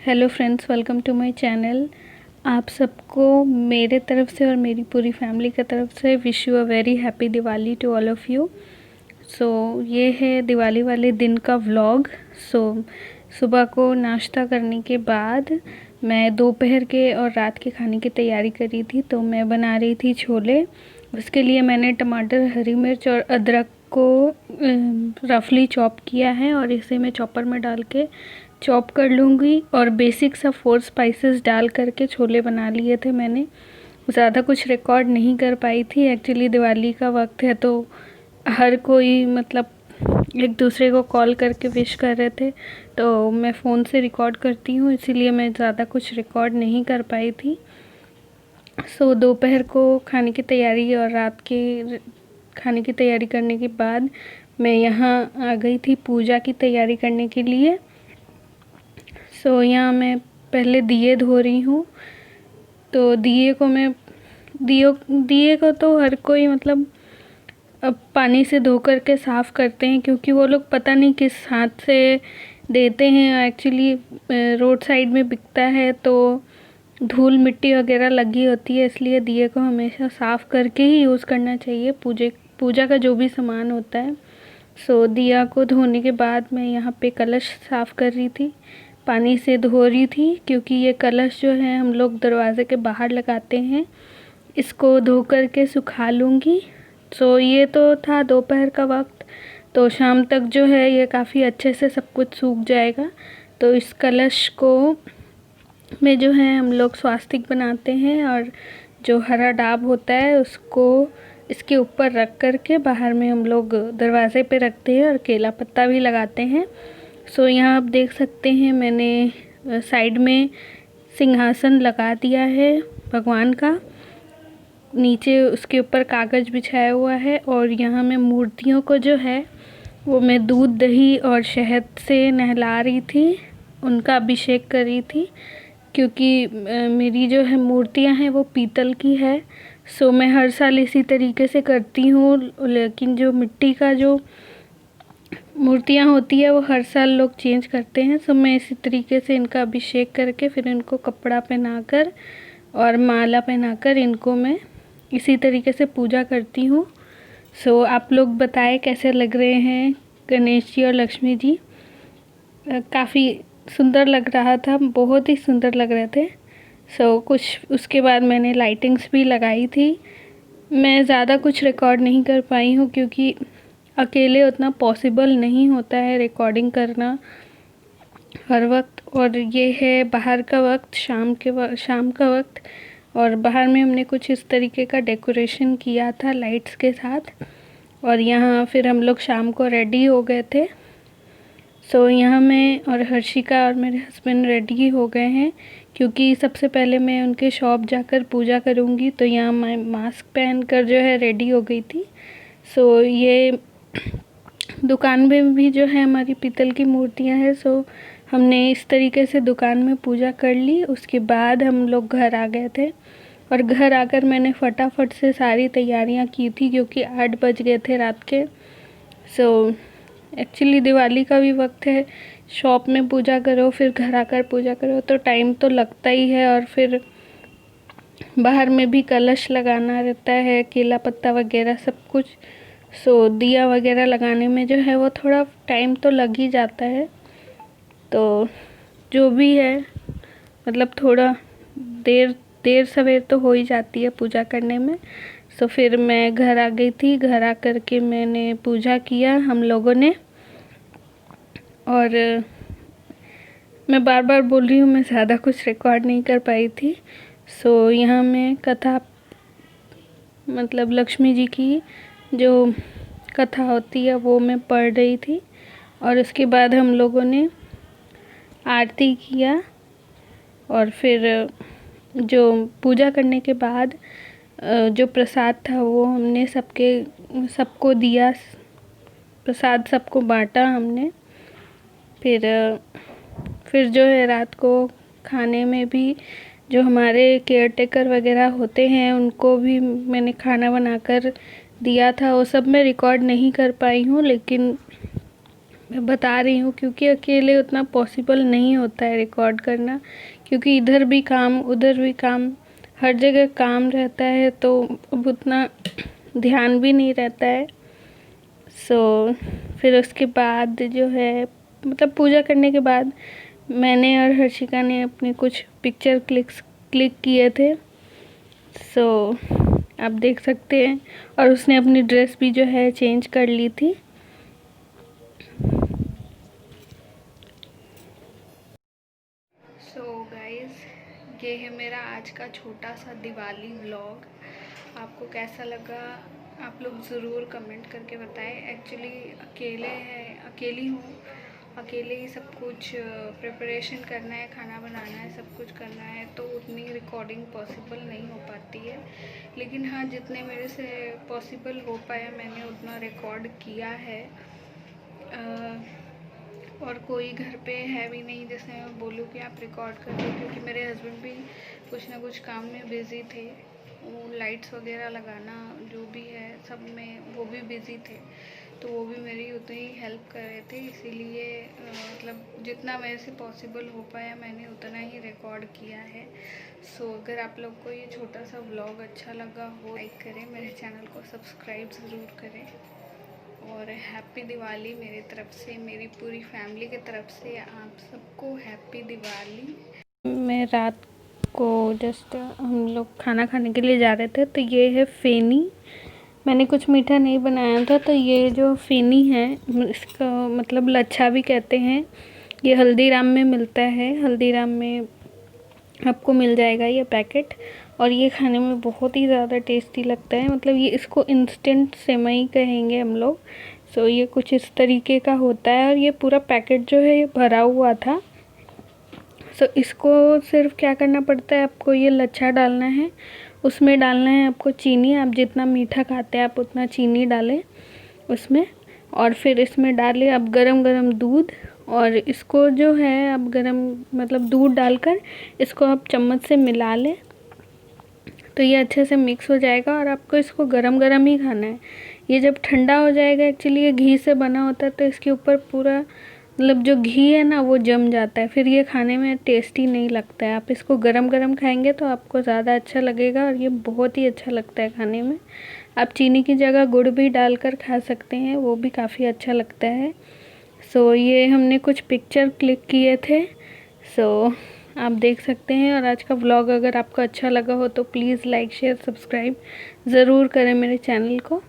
Hello friends, welcome to my channel. आप सबको मेरे तरफ से और मेरी पूरी फैमिली की तरफ से wish you a very happy Diwali to all of you. So ये है दिवाली वाले दिन का व्लॉग। सो सुबह को नाश्ता करने के बाद मैं दोपहर के और रात के खाने की तैयारी कर रही थी। तो मैं बना रही थी छोले। उसके लिए मैंने टमाटर, हरी मिर्च और अदरक को रफली चॉप किया है और इसे मैं चॉपर में डाल के चॉप कर लूँगी। और बेसिक सा 4 स्पाइसेस डाल करके छोले बना लिए थे मैंने। ज़्यादा कुछ रिकॉर्ड नहीं कर पाई थी। एक्चुअली दिवाली का वक्त है तो हर कोई मतलब एक दूसरे को कॉल करके विश कर रहे थे, तो मैं फ़ोन से रिकॉर्ड करती हूँ, इसीलिए मैं ज़्यादा कुछ रिकॉर्ड नहीं कर पाई थी। सो दोपहर को खाने की तैयारी और रात के खाने की तैयारी करने के बाद मैं यहाँ आ गई थी पूजा की तैयारी करने के लिए। सो यहाँ मैं पहले दिए धो रही हूँ। तो दिए को तो हर कोई मतलब अब पानी से धो कर के साफ़ करते हैं, क्योंकि वो लोग पता नहीं किस हाथ से देते हैं। एक्चुअली रोड साइड में बिकता है तो धूल मिट्टी वगैरह लगी होती है, इसलिए दिए को हमेशा साफ़ करके ही यूज़ करना चाहिए पूजा का जो भी सामान होता है। सो दिया को धोने के बाद मैं यहाँ पे कलश साफ़ कर रही थी, पानी से धो रही थी, क्योंकि ये कलश जो है हम लोग दरवाज़े के बाहर लगाते हैं। इसको धो कर के सुखा लूँगी। सो ये तो था दोपहर का वक्त, तो शाम तक जो है ये काफ़ी अच्छे से सब कुछ सूख जाएगा। तो इस कलश को में जो है हम लोग स्वास्तिक बनाते हैं और जो हरा डाब होता है उसको इसके ऊपर रख कर के बाहर में हम लोग दरवाज़े पे रखते हैं और केला पत्ता भी लगाते हैं। सो यहाँ आप देख सकते हैं मैंने साइड में सिंहासन लगा दिया है भगवान का, नीचे उसके ऊपर कागज़ बिछाया हुआ है। और यहाँ मैं मूर्तियों को जो है वो मैं दूध, दही और शहद से नहला रही थी, उनका अभिषेक कर रही थी, क्योंकि मेरी जो है मूर्तियाँ हैं वो पीतल की है। सो मैं हर साल इसी तरीके से करती हूँ, लेकिन जो मिट्टी का जो मूर्तियाँ होती है वो हर साल लोग चेंज करते हैं। सो मैं इसी तरीके से इनका अभिषेक करके फिर इनको कपड़ा पहनाकर और माला पहनाकर इनको मैं इसी तरीके से पूजा करती हूँ। सो आप लोग बताएं कैसे लग रहे हैं गणेश जी और लक्ष्मी जी। काफ़ी सुंदर लग रहा था, बहुत ही सुंदर लग रहे थे। सो कुछ उसके बाद मैंने लाइटिंग्स भी लगाई थी। मैं ज़्यादा कुछ रिकॉर्ड नहीं कर पाई हूँ, क्योंकि अकेले उतना पॉसिबल नहीं होता है रिकॉर्डिंग करना हर वक्त। और ये है बाहर का वक्त, शाम का वक्त, और बाहर में हमने कुछ इस तरीके का डेकोरेशन किया था लाइट्स के साथ। और यहाँ फिर हम लोग शाम को रेडी हो गए थे। सो यहाँ मैं और हर्षिका और मेरे हस्बैंड रेडी हो गए हैं, क्योंकि सबसे पहले मैं उनके शॉप जाकर पूजा करूँगी। तो यहाँ मैं मास्क पहन कर जो है रेडी हो गई थी। सो ये दुकान में भी जो है हमारी पीतल की मूर्तियाँ हैं। सो हमने इस तरीके से दुकान में पूजा कर ली। उसके बाद हम लोग घर आ गए थे, और घर आकर मैंने फटाफट से सारी तैयारियां की थी, क्योंकि 8 बज गए थे रात के। सो एक्चुअली दिवाली का भी वक्त है, शॉप में पूजा करो फिर घर आकर पूजा करो तो टाइम तो लगता ही है। और फिर बाहर में भी कलश लगाना रहता है, केला पत्ता वगैरह सब कुछ। सो दिया वगैरह लगाने में जो है वो थोड़ा टाइम तो लग ही जाता है। तो जो भी है मतलब थोड़ा देर सवेर तो हो ही जाती है पूजा करने में। सो फिर मैं घर आ गई थी। घर आ कर के मैंने पूजा किया हम लोगों ने। और मैं बार बार बोल रही हूँ, मैं ज़्यादा कुछ रिकॉर्ड नहीं कर पाई थी। सो यहाँ मैं कथा मतलब लक्ष्मी जी की जो कथा होती है वो मैं पढ़ रही थी। और उसके बाद हम लोगों ने आरती किया, और फिर जो पूजा करने के बाद जो प्रसाद था वो हमने सबको दिया, प्रसाद सबको बांटा हमने। फिर जो है रात को खाने में भी जो हमारे केयर टेकर वगैरह होते हैं उनको भी मैंने खाना बनाकर दिया था। वो सब मैं रिकॉर्ड नहीं कर पाई हूँ, लेकिन मैं बता रही हूँ क्योंकि अकेले उतना पॉसिबल नहीं होता है रिकॉर्ड करना, क्योंकि इधर भी काम उधर भी काम, हर जगह काम रहता है, तो अब उतना ध्यान भी नहीं रहता है। फिर उसके बाद जो है, मतलब पूजा करने के बाद मैंने और हर्षिका ने अपने कुछ पिक्चर क्लिक किए थे। आप देख सकते हैं, और उसने अपनी ड्रेस भी जो है चेंज कर ली थी। गाइस, ये है मेरा आज का छोटा सा दिवाली व्लॉग। आपको कैसा लगा आप लोग ज़रूर कमेंट करके बताएं। एक्चुअली अकेली हूँ, अकेले ही सब कुछ प्रिपरेशन करना है, खाना बनाना है, सब कुछ करना है, तो उतनी रिकॉर्डिंग पॉसिबल नहीं हो पाती है। लेकिन हाँ, जितने मेरे से पॉसिबल हो पाया मैंने उतना रिकॉर्ड किया है। और कोई घर पे है भी नहीं जैसे मैं बोलूँ कि आप रिकॉर्ड कर दो, क्योंकि मेरे हस्बैंड भी कुछ ना कुछ काम में बिज़ी थे। वो लाइट्स वगैरह लगाना जो भी है सब में वो भी बिज़ी थे, तो वो भी मेरी उतनी ही हेल्प कर रहे थे। इसीलिए मतलब जितना मेरे से पॉसिबल हो पाया मैंने उतना ही रिकॉर्ड किया है। अगर आप लोग को ये छोटा सा व्लॉग अच्छा लगा हो, लाइक करें, मेरे चैनल को सब्सक्राइब ज़रूर करें, और हैप्पी दिवाली मेरी तरफ से, मेरी पूरी फैमिली की तरफ से आप सबको हैप्पी दिवाली। मैं रात को जस्ट हम लोग खाना खाने के लिए जा रहे थे, तो ये है फेनी। मैंने कुछ मीठा नहीं बनाया था, तो ये जो फेनी है इसका मतलब लच्छा भी कहते हैं। ये हल्दीराम में मिलता है, हल्दीराम में आपको मिल जाएगा ये पैकेट, और ये खाने में बहुत ही ज़्यादा टेस्टी लगता है। मतलब ये इसको इंस्टेंट सेवई कहेंगे हम लोग। ये कुछ इस तरीके का होता है, और ये पूरा पैकेट जो है ये भरा हुआ था। इसको सिर्फ क्या करना पड़ता है, आपको ये लच्छा डालना है, उसमें डालना है आपको चीनी। आप जितना मीठा खाते हैं आप उतना चीनी डालें उसमें, और फिर इसमें डालें आप गरम गरम दूध, और इसको जो है आप गरम मतलब दूध डालकर इसको आप चम्मच से मिला लें, तो ये अच्छे से मिक्स हो जाएगा। और आपको इसको गरम गरम ही खाना है। ये जब ठंडा हो जाएगा, एक्चुअली ये घी से बना होता है, तो इसके ऊपर पूरा मतलब जो घी है ना वो जम जाता है, फिर ये खाने में टेस्टी नहीं लगता है। आप इसको गरम गरम खाएंगे तो आपको ज़्यादा अच्छा लगेगा, और ये बहुत ही अच्छा लगता है खाने में। आप चीनी की जगह गुड़ भी डालकर खा सकते हैं, वो भी काफ़ी अच्छा लगता है। ये हमने कुछ पिक्चर क्लिक किए थे, आप देख सकते हैं। और आज का व्लॉग अगर आपको अच्छा लगा हो तो प्लीज़ लाइक शेयर सब्सक्राइब ज़रूर करें मेरे चैनल को।